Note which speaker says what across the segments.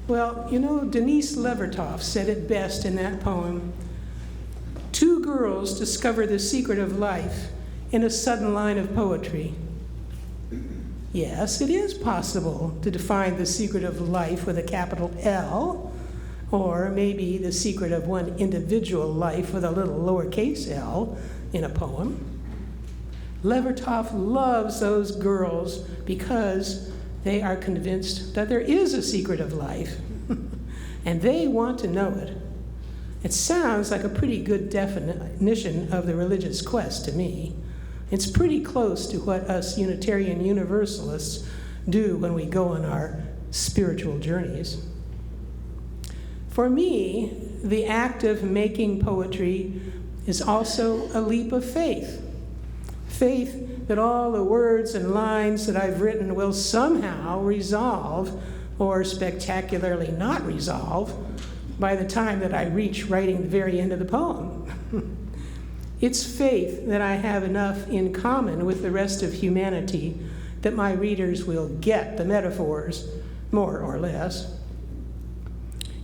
Speaker 1: Well, you know, Denise Levertov said it best in that poem. Two girls discover the secret of life in a sudden line of poetry. Yes, it is possible to define the secret of life with a capital L, or maybe the secret of one individual life with a little lowercase l in a poem. Levertov loves those girls because they are convinced that there is a secret of life, and they want to know it. It sounds like a pretty good definition of the religious quest to me. It's pretty close to what us Unitarian Universalists do when we go on our spiritual journeys. For me, the act of making poetry is also a leap of faith. Faith that all the words and lines that I've written will somehow resolve, or spectacularly not resolve, by the time that I reach writing the very end of the poem. It's faith that I have enough in common with the rest of humanity that my readers will get the metaphors, more or less.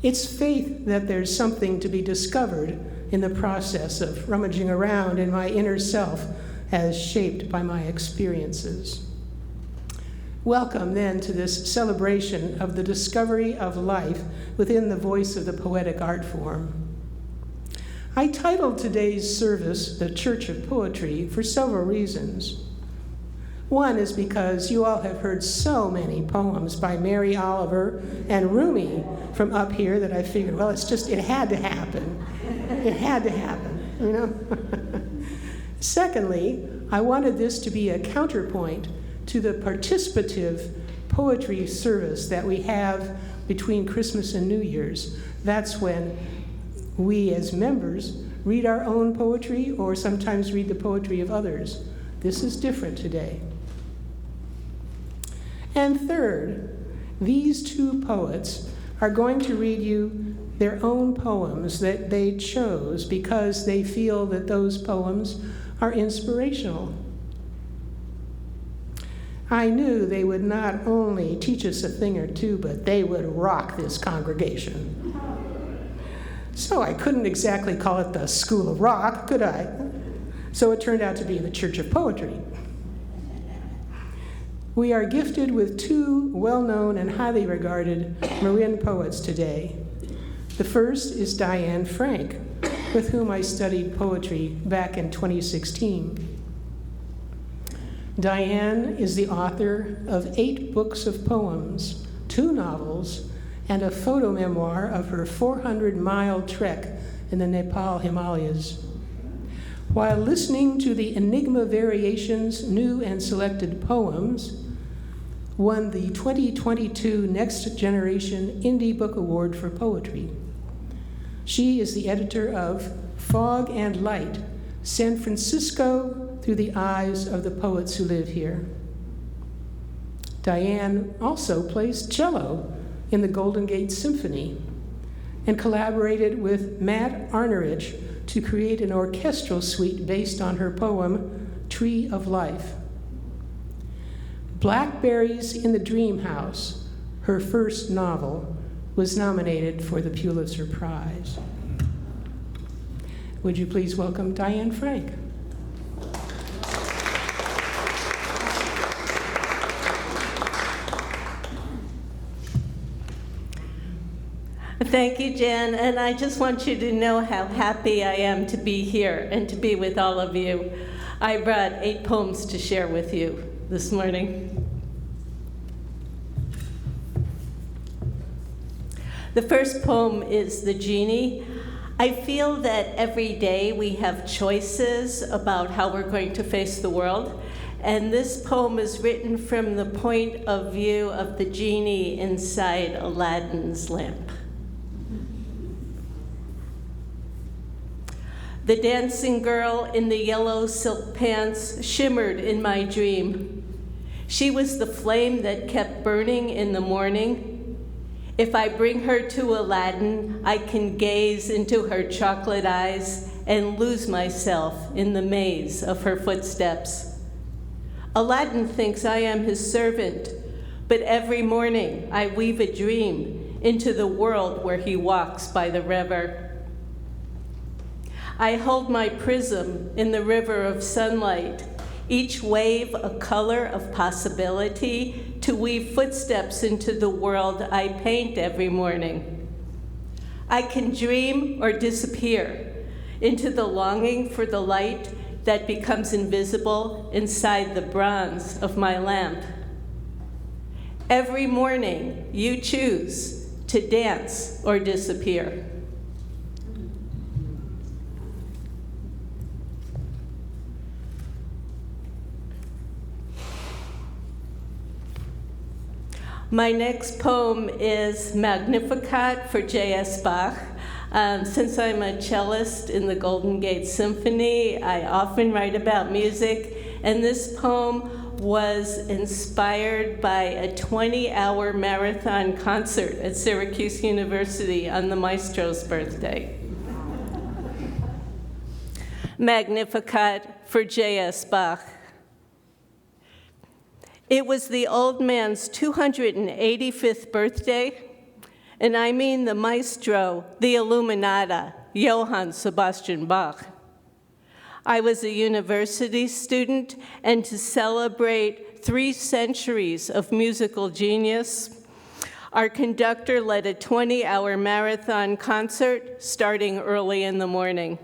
Speaker 1: It's faith that there's something to be discovered in the process of rummaging around in my inner self as shaped by my experiences. Welcome then to this celebration of the discovery of life within the voice of the poetic art form. I titled today's service The Church of Poetry for several reasons. One is because you all have heard so many poems by Mary Oliver and Rumi from up here that I figured, well, it had to happen. It had to happen, you know? Secondly, I wanted this to be a counterpoint to the participative poetry service that we have between Christmas and New Year's. That's when we as members read our own poetry or sometimes read the poetry of others. This is different today. And third, these two poets are going to read you their own poems that they chose because they feel that those poems are inspirational. I knew they would not only teach us a thing or two, but they would rock this congregation. So I couldn't exactly call it the School of Rock, could I? So it turned out to be the Church of Poetry. We are gifted with two well-known and highly regarded Marin poets today. The first is Diane Frank, with whom I studied poetry back in 2016. Diane is the author of 8 books of poems, 2 novels, and a photo memoir of her 400-mile trek in the Nepal Himalayas. While listening to the Enigma Variations New and Selected Poems, won the 2022 Next Generation Indie Book Award for Poetry. She is the editor of Fog and Light, San Francisco through the eyes of the poets who live here. Diane also plays cello in the Golden Gate Symphony and collaborated with Matt Arnerich to create an orchestral suite based on her poem, Tree of Life. Blackberries in the Dream House, her first novel, was nominated for the Pulitzer Prize. Would you please welcome Diane Frank?
Speaker 2: Thank you, Jan, and I just want you to know how happy I am to be here and to be with all of you. I brought 8 poems to share with you this morning. The first poem is The Genie. I feel that every day we have choices about how we're going to face the world, and this poem is written from the point of view of the genie inside Aladdin's lamp. The dancing girl in the yellow silk pants shimmered in my dream. She was the flame that kept burning in the morning. If I bring her to Aladdin, I can gaze into her chocolate eyes and lose myself in the maze of her footsteps. Aladdin thinks I am his servant, but every morning I weave a dream into the world where he walks by the river. I hold my prism in the river of sunlight, each wave a color of possibility to weave footsteps into the world I paint every morning. I can dream or disappear into the longing for the light that becomes invisible inside the bronze of my lamp. Every morning, you choose to dance or disappear. My next poem is Magnificat for J.S. Bach. Since I'm a cellist in the Golden Gate Symphony, I often write about music, and this poem was inspired by a 20-hour marathon concert at Syracuse University on the maestro's birthday. Magnificat for J.S. Bach. It was the old man's 285th birthday, and I mean the maestro, the Illuminata, Johann Sebastian Bach. I was a university student, and to celebrate 3 centuries of musical genius, our conductor led a 20-hour marathon concert starting early in the morning.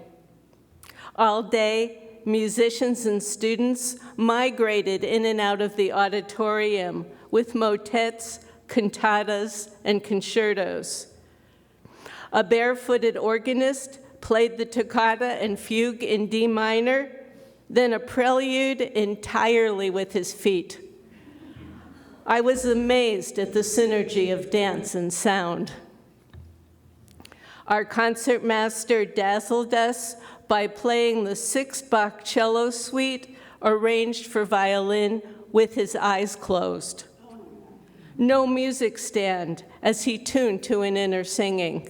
Speaker 2: All day, musicians and students migrated in and out of the auditorium with motets, cantatas, and concertos. A barefooted organist played the toccata and fugue in D minor, then a prelude entirely with his feet. I was amazed at the synergy of dance and sound. Our concertmaster dazzled us by playing the 6th Bach cello suite arranged for violin with his eyes closed. No music stand as he tuned to an inner singing.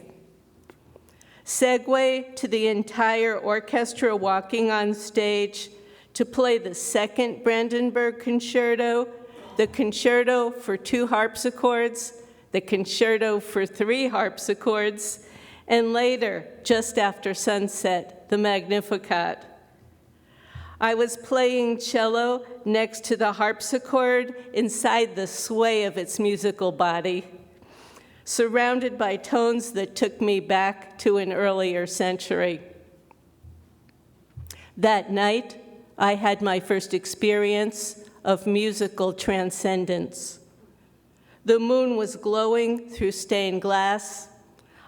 Speaker 2: Segue to the entire orchestra walking on stage to play the 2nd Brandenburg Concerto, the Concerto for 2 harpsichords, the Concerto for 3 harpsichords, and later, just after sunset, the Magnificat. I was playing cello next to the harpsichord inside the sway of its musical body, surrounded by tones that took me back to an earlier century. That night, I had my first experience of musical transcendence. The moon was glowing through stained glass.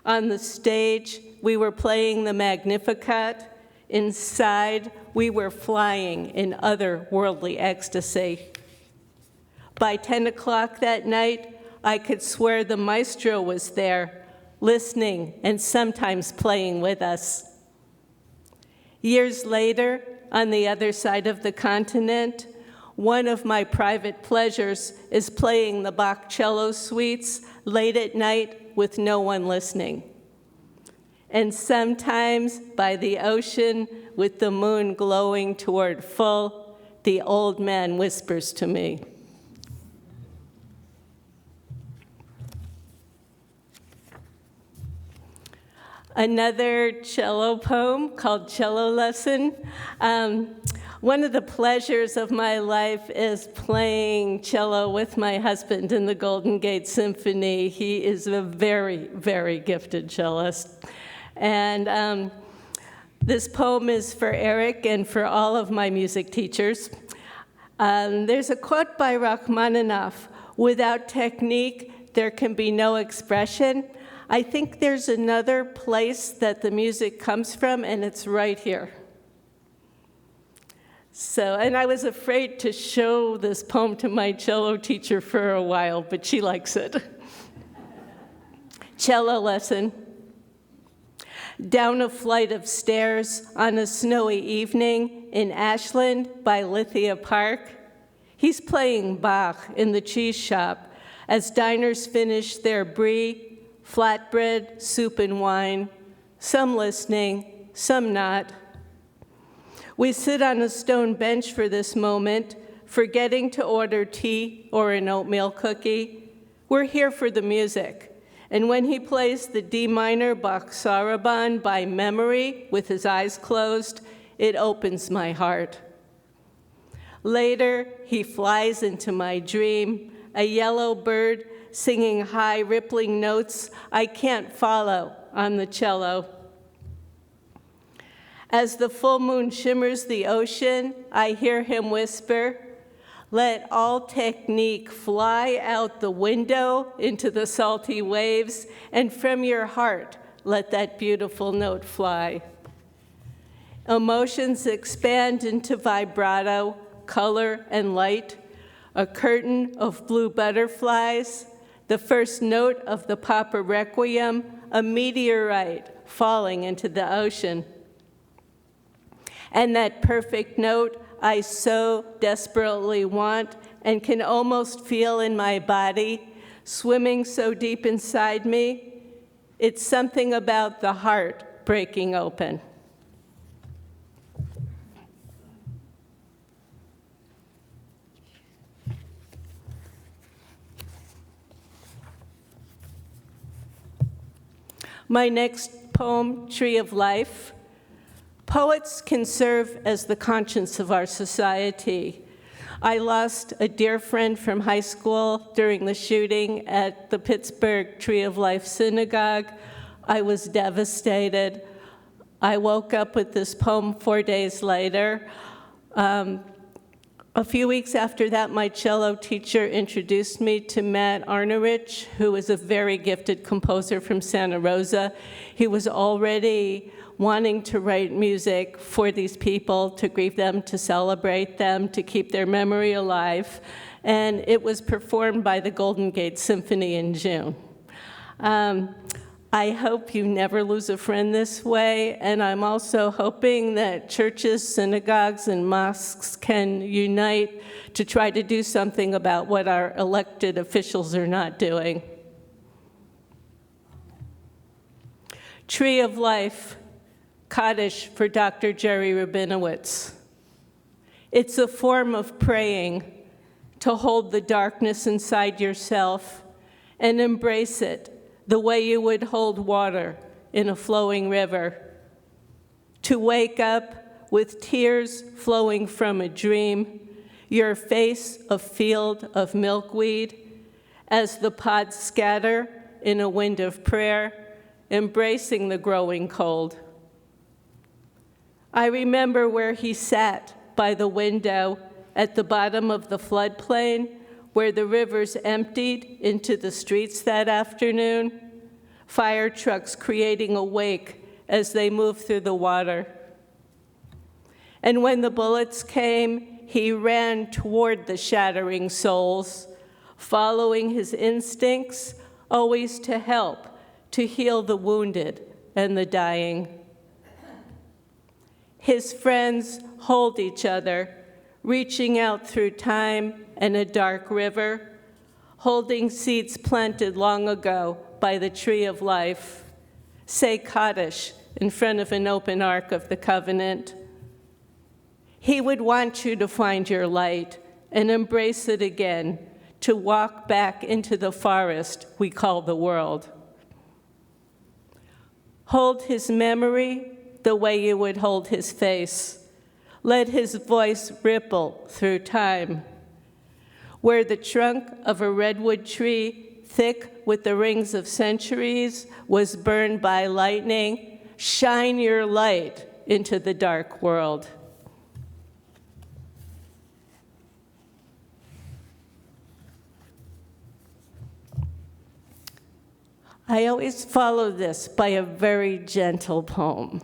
Speaker 2: On the stage, we were playing the Magnificat. Inside, we were flying in otherworldly ecstasy. By 10 o'clock that night, I could swear the maestro was there, listening and sometimes playing with us. Years later, on the other side of the continent, one of my private pleasures is playing the Bach cello suites late at night with no one listening. And sometimes by the ocean, with the moon glowing toward full, the old man whispers to me. Another cello poem called Cello Lesson. One of the pleasures of my life is playing cello with my husband in the Golden Gate Symphony. He is a very, very gifted cellist. And this poem is for Eric and for all of my music teachers. There's a quote by Rachmaninoff, "Without technique, there can be no expression." I think there's another place that the music comes from, and it's right here. So, and I was afraid to show this poem to my cello teacher for a while, but she likes it. Cello Lesson. Down a flight of stairs on a snowy evening in Ashland by Lithia Park, he's playing Bach in the cheese shop as diners finish their brie, flatbread, soup, and wine, some listening, some not. We sit on a stone bench for this moment, forgetting to order tea or an oatmeal cookie. We're here for the music, And when he plays the D minor Bach Sarabande by memory with his eyes closed, it opens my heart. Later, he flies into my dream, a yellow bird singing high, rippling notes I can't follow on the cello. As the full moon shimmers the ocean, I hear him whisper, "Let all technique fly out the window into the salty waves, and from your heart, let that beautiful note fly." Emotions expand into vibrato, color, and light, a curtain of blue butterflies, the first note of the Papa Requiem, a meteorite falling into the ocean. And that perfect note I so desperately want and can almost feel in my body, swimming so deep inside me, it's something about the heart breaking open. My next poem, Tree of Life. Poets can serve as the conscience of our society. I lost a dear friend from high school during the shooting at the Pittsburgh Tree of Life Synagogue. I was devastated. I woke up with this poem 4 days later. A few weeks after that, my cello teacher introduced me to Matt Arnerich, who is a very gifted composer from Santa Rosa. He was already wanting to write music for these people, to grieve them, to celebrate them, to keep their memory alive. And it was performed by the Golden Gate Symphony in June. I hope you never lose a friend this way, and I'm also hoping that churches, synagogues, and mosques can unite to try to do something about what our elected officials are not doing. Tree of Life, Kaddish for Dr. Jerry Rabinowitz. It's a form of praying to hold the darkness inside yourself and embrace it the way you would hold water in a flowing river. To wake up with tears flowing from a dream, your face a field of milkweed, as the pods scatter in a wind of prayer, embracing the growing cold. I remember where he sat by the window at the bottom of the floodplain where the rivers emptied into the streets that afternoon, fire trucks creating a wake as they moved through the water. And when the bullets came, he ran toward the shattering souls, following his instincts, always to help, to heal the wounded and the dying. His friends hold each other, reaching out through time and a dark river, holding seeds planted long ago by the Tree of Life. Say Kaddish in front of an open ark of the covenant. He would want you to find your light and embrace it again, to walk back into the forest we call the world. Hold his memory the way you would hold his face. Let his voice ripple through time. Where the trunk of a redwood tree, thick with the rings of centuries, was burned by lightning, shine your light into the dark world. I always follow this by a very gentle poem.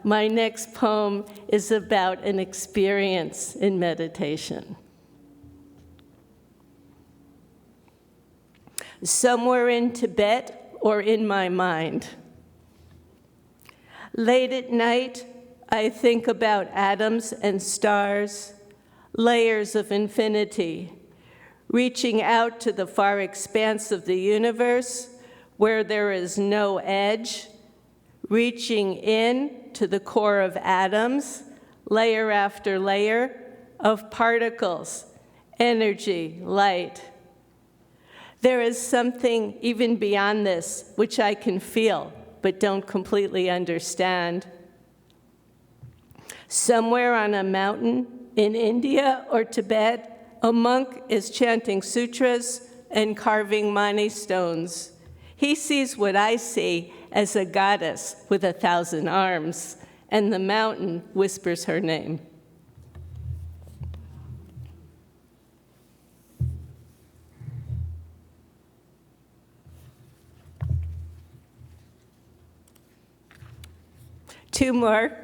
Speaker 2: My next poem is about an experience in meditation. Somewhere in Tibet or in my mind. Late at night, I think about atoms and stars, layers of infinity, reaching out to the far expanse of the universe where there is no edge, reaching in to the core of atoms, layer after layer of particles, energy, light. There is something even beyond this which I can feel, but don't completely understand. Somewhere on a mountain in India or Tibet, a monk is chanting sutras and carving mani stones. He sees what I see as a goddess with 1,000 arms, and the mountain whispers her name. Two more.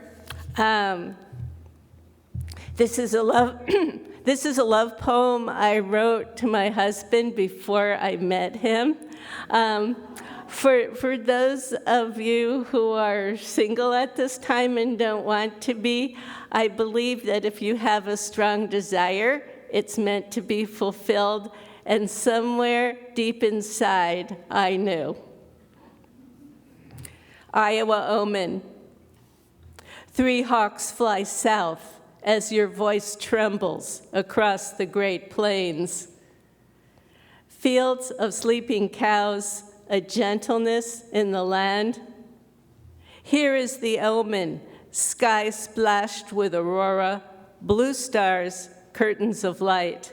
Speaker 2: This is a love poem I wrote to my husband before I met him. For those of you who are single at this time and don't want to be, I believe that if you have a strong desire, it's meant to be fulfilled, and somewhere deep inside, I knew. Iowa Omen. 3 hawks fly south as your voice trembles across the Great Plains. Fields of sleeping cows, a gentleness in the land. Here is the omen, sky splashed with aurora, blue stars, curtains of light.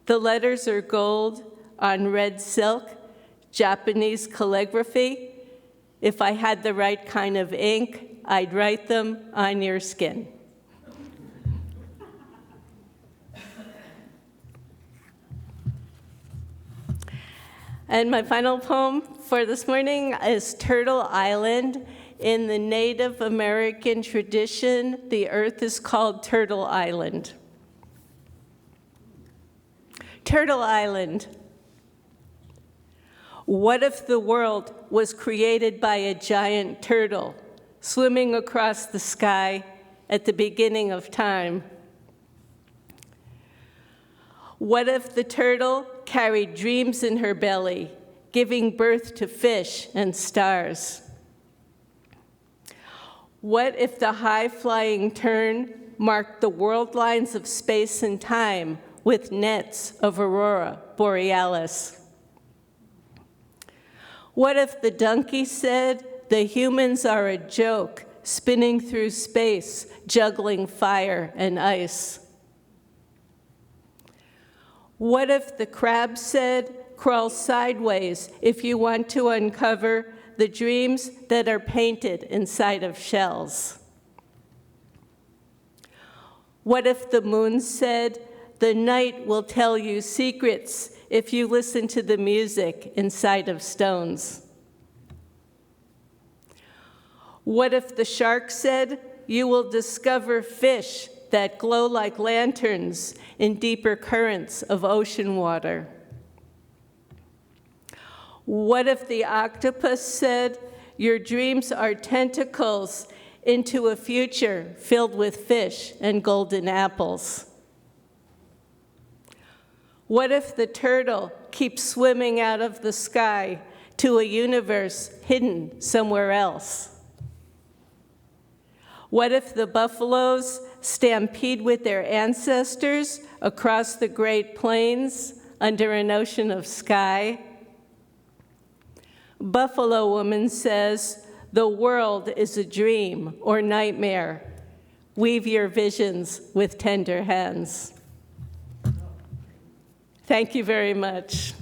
Speaker 2: The letters are gold on red silk, Japanese calligraphy. If I had the right kind of ink, I'd write them on your skin. And my final poem for this morning is Turtle Island. In the Native American tradition, the earth is called Turtle Island. Turtle Island. What if the world was created by a giant turtle swimming across the sky at the beginning of time? What if the turtle carried dreams in her belly, giving birth to fish and stars? What if the high-flying tern marked the world lines of space and time with nets of aurora borealis? What if the donkey said, the humans are a joke, spinning through space, juggling fire and ice? What if the crab said, crawl sideways if you want to uncover the dreams that are painted inside of shells? What if the moon said, the night will tell you secrets if you listen to the music inside of stones? What if the shark said, you will discover fish that glow like lanterns in deeper currents of ocean water? What if the octopus said, your dreams are tentacles into a future filled with fish and golden apples? What if the turtle keeps swimming out of the sky to a universe hidden somewhere else? What if the buffaloes stampede with their ancestors across the Great Plains under an ocean of sky? Buffalo Woman says, the world is a dream or nightmare. Weave your visions with tender hands. Thank you very much.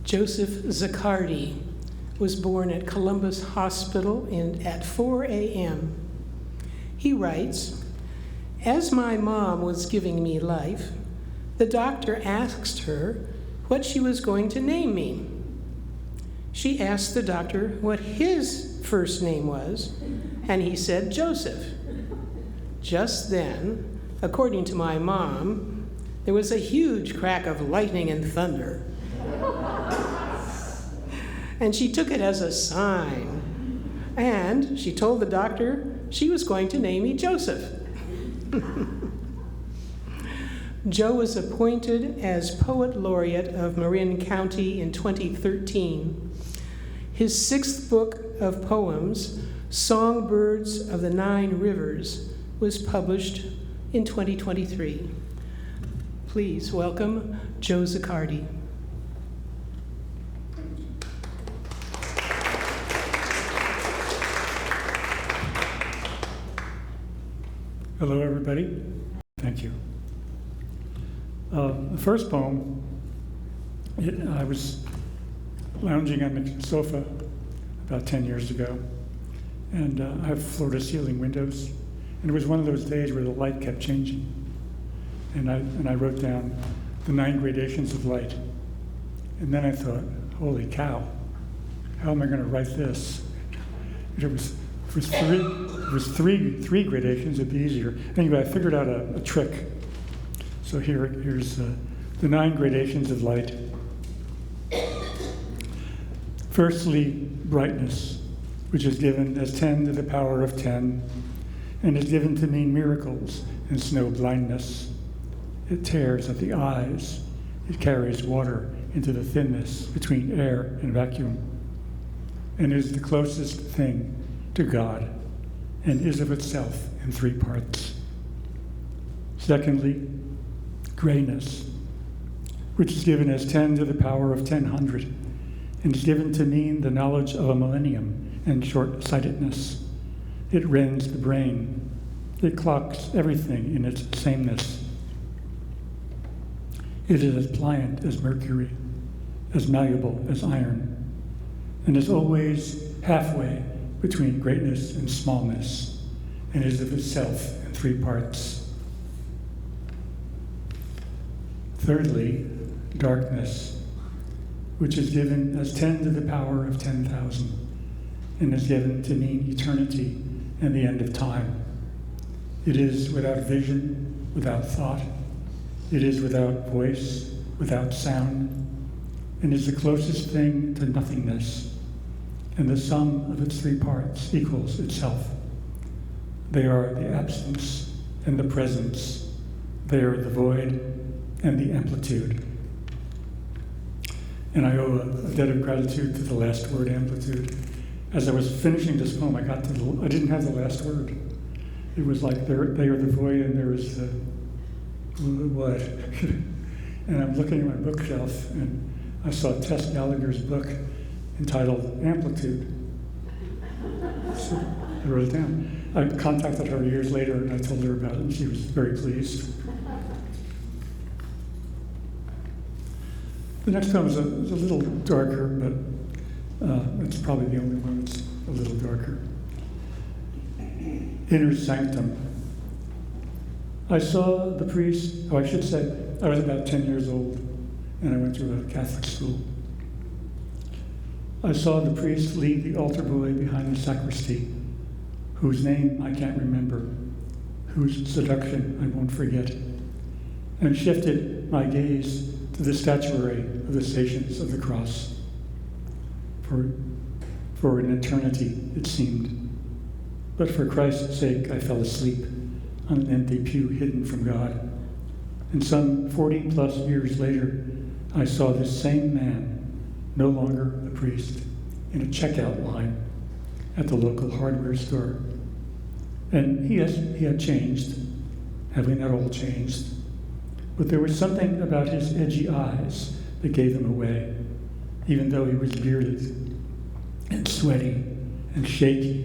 Speaker 1: Joseph Zaccardi was born at Columbus Hospital at 4 a.m. He writes, "As my mom was giving me life, the doctor asked her what she was going to name me. She asked the doctor what his first name was, and he said Joseph. Just then, according to my mom, there was a huge crack of lightning and thunder. And she took it as a sign. And she told the doctor she was going to name me Joseph." Joe was appointed as Poet Laureate of Marin County in 2013. His 6th book of poems, Songbirds of the Nine Rivers, was published in 2023. Please welcome Joe Zaccardi.
Speaker 3: Hello, everybody. Thank you. The first poem, I was lounging on the sofa about 10 years ago, and I have floor-to-ceiling windows, and it was one of those days where the light kept changing, and I wrote down the 9 gradations of light, and then I thought, holy cow, how am I going to write this? It was three gradations, it'd be easier. Anyway, I figured out a trick. So here's the 9 gradations of light. Firstly, brightness, which is given as 10 to the power of 10, and is given to mean miracles and snow blindness. It tears at the eyes. It carries water into the thinness between air and vacuum, and is the closest thing to God, and is of itself in 3 parts. Secondly, grayness, which is given as 10 to the power of 1000, and is given to mean the knowledge of a millennium and short-sightedness. It rends the brain. It clocks everything in its sameness. It is as pliant as mercury, as malleable as iron, and is always halfway between greatness and smallness, and is of itself in 3 parts. Thirdly, darkness, which is given as 10 to the power of 10,000, and is given to mean eternity and the end of time. It is without vision, without thought. It is without voice, without sound, and is the closest thing to nothingness, and the sum of its 3 parts equals itself. They are the absence and the presence. They are the void and the amplitude. And I owe a debt of gratitude to the last word, amplitude. As I was finishing this poem, I didn't have the last word. It was like they are the void and there is the what. And I'm looking at my bookshelf and I saw Tess Gallagher's book entitled Amplitude. So I wrote it down. I contacted her years later and I told her about it and she was very pleased. The next poem is a little darker, but it's probably the only one that's a little darker. Inner Sanctum. I saw the priest, I should say, I was about 10 years old and I went to a Catholic school. I saw the priest lead the altar boy behind the sacristy, whose name I can't remember, whose seduction I won't forget, and shifted my gaze to the statuary of the Stations of the Cross. For an eternity, it seemed. But for Christ's sake, I fell asleep on an empty pew hidden from God. And some 40 plus years later, I saw this same man, no longer a priest, in a checkout line at the local hardware store. And he had changed. Have we not all changed? But there was something about his edgy eyes that gave him away, even though he was bearded and sweaty and shaky,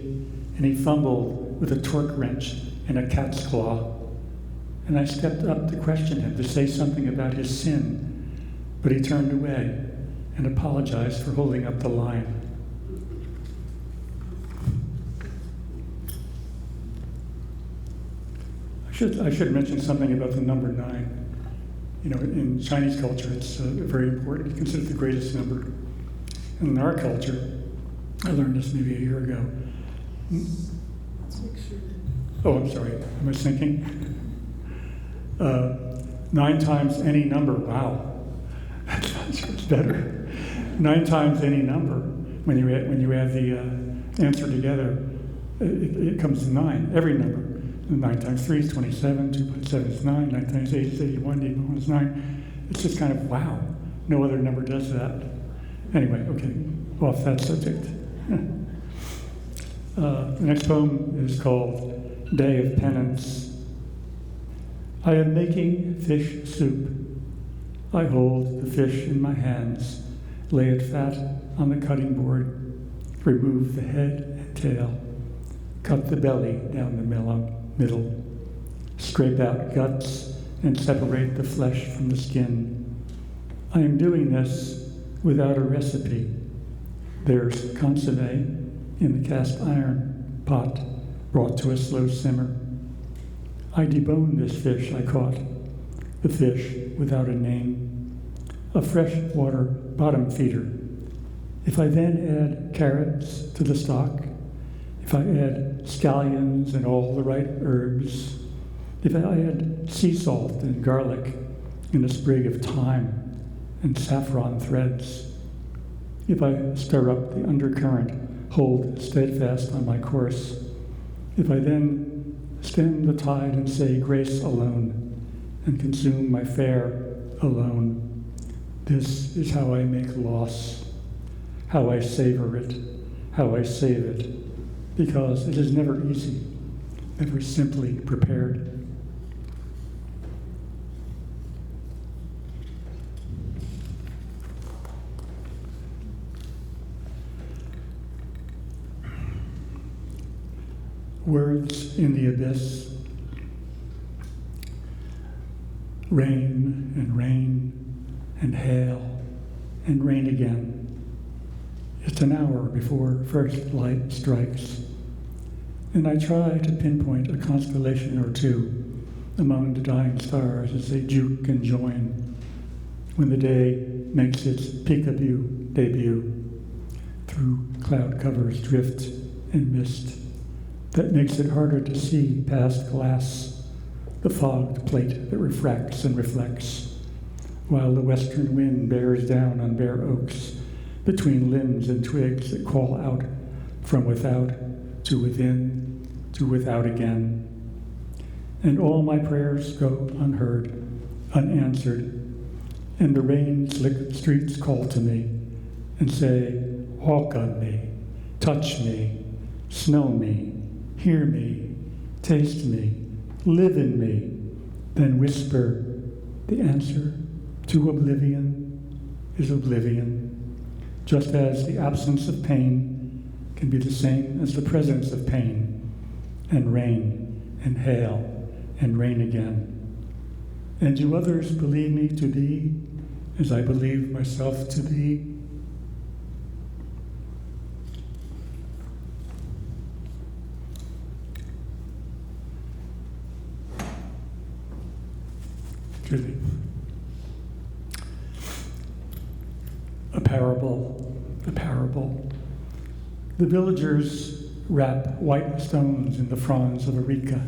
Speaker 3: and he fumbled with a torque wrench and a cat's claw. and I stepped up to question him, to say something about his sin, but he turned away and apologized for holding up the line. I should mention something about the number 9. You know, in Chinese culture, it's very important. It's considered the greatest number. And in our culture, I learned this maybe a year ago. Oh, I'm sorry. Am I sinking? 9 times any number. Wow, that's better. 9 times any number. When you add the answer together, it comes to 9. Every number. 9 times 3 is 27. 2 plus 7 is 9. 9 times 8 is 81. 81 is 9. It's just kind of wow. No other number does that. Anyway, okay, off that subject. The next poem is called Day of Penance. I am making fish soup. I hold the fish in my hands, lay it fat on the cutting board, remove the head and tail, cut the belly down the middle, scrape out guts and separate the flesh from the skin. I am doing this without a recipe. There's consommé in the cast iron pot brought to a slow simmer. I debone this fish I caught, the fish without a name, a freshwater bottom feeder. If I then add carrots to the stock, if I add scallions and all the right herbs, if I add sea salt and garlic and a sprig of thyme and saffron threads, if I stir up the undercurrent, hold steadfast on my course, if I then stem the tide and say grace alone, and consume my fare alone, this is how I make loss, how I savor it, how I save it, because it is never easy, never simply prepared. Words in the abyss. Rain and rain and hail and rain again. It's an hour before first light strikes, and I try to pinpoint a constellation or two among the dying stars as they juke and join when the day makes its peekaboo debut through cloud covers, drift, and mist that makes it harder to see past glass, the fogged plate that refracts and reflects, while the western wind bears down on bare oaks between limbs and twigs that call out from without to within to without again. And all my prayers go unheard, unanswered, and the rain-slicked streets call to me and say, walk on me, touch me, smell me, hear me, taste me, live in me, then whisper, the answer to oblivion is oblivion, just as the absence of pain can be the same as the presence of pain, and rain, and hail, and rain again. And do others believe me to be as I believe myself to be? A parable. The villagers wrap white stones in the fronds of areca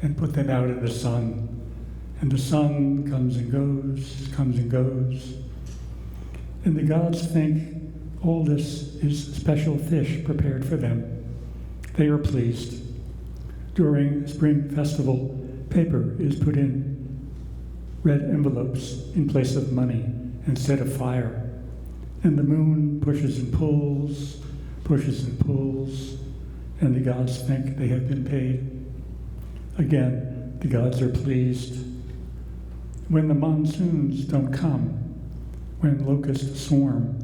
Speaker 3: and put them out in the sun. And the sun comes and goes. And the gods think all this is special fish prepared for them. They are pleased. During spring festival, paper is put in red envelopes in place of money instead of fire. And the moon pushes and pulls, and the gods think they have been paid. Again, the gods are pleased. When the monsoons don't come, when locusts swarm,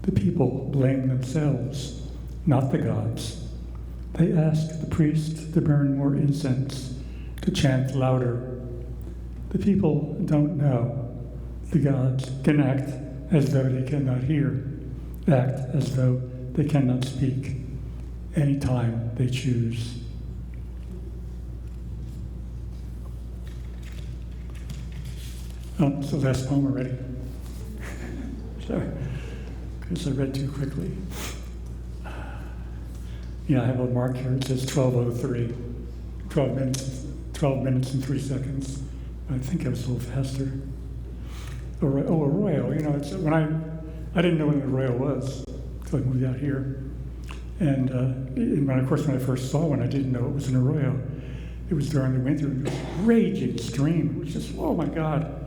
Speaker 3: the people blame themselves, not the gods. They ask the priest to burn more incense, to chant louder, The people don't know. The gods can act as though they cannot hear, act as though they cannot speak, anytime they choose. Oh, it's the last poem already. Sorry, because I read too quickly. Yeah, I have a mark here. It says 12:03, 12 minutes and 3 seconds. I think I was a little faster. Arroyo. You know, it's when I didn't know what an arroyo was until I moved out here, and of course when I first saw one, I didn't know it was an arroyo. It was during the winter, and it was a raging stream. It was just, oh my God.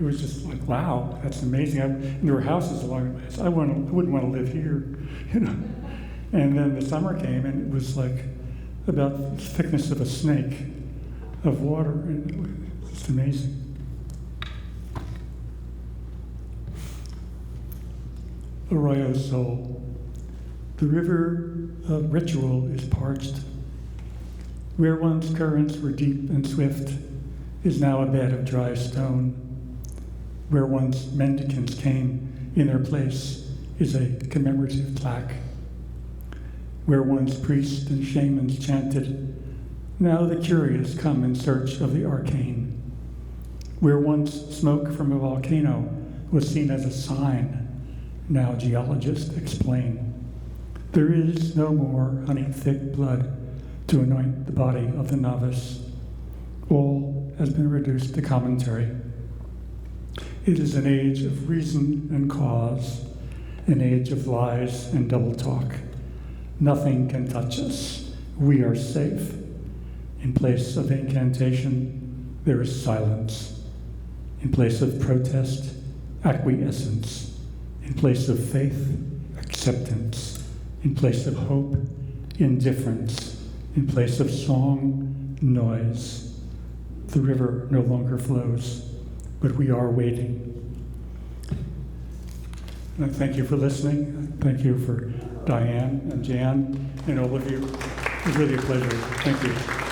Speaker 3: It was just like, wow, that's amazing. And there were houses along the way. I wouldn't want to live here, you know. And then the summer came, and it was like about the thickness of a snake of water, and it was just amazing. Arroyo Soul. The river of ritual is parched. Where once currents were deep and swift is now a bed of dry stone. Where once mendicants came in their place is a commemorative plaque. Where once priests and shamans chanted, now the curious come in search of the arcane. Where once smoke from a volcano was seen as a sign, now geologists explain. There is no more honey-thick blood to anoint the body of the novice. All has been reduced to commentary. It is an age of reason and cause, an age of lies and double talk. Nothing can touch us. We are safe. In place of incantation, there is silence. In place of protest, acquiescence. In place of faith, acceptance. In place of hope, indifference. In place of song, noise. The river no longer flows, but we are waiting. And I thank you for listening. Thank you for Diane and Jan and all of you. It was really a pleasure. Thank you.